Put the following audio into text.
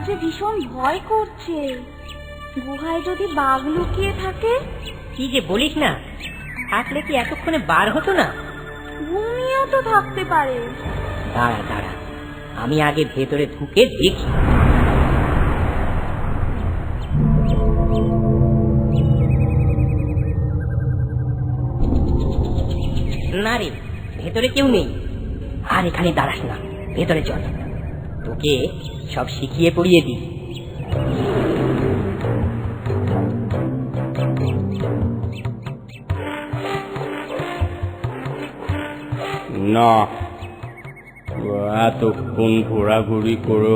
যে ভীষণ ভয় করছে। গুহায় যদি বাঘ লুকিয়ে থাকে। কি যে বলিস না, থাকলে কি এতক্ষণে বার হতো না? ঘুমিয়েও তো থাকতে পারে। দাঁড়া দাঁড়া, আমি আগে ভেতরে ঢুকে দেখি। না রে, ভেতরে কেউ নেই। আর এখানে দাঁড়াস না, ভেতরে চল, তোকে সব শিখিয়ে পড়িয়ে দিই। না, এতক্ষণ ঘোরাঘুরি করে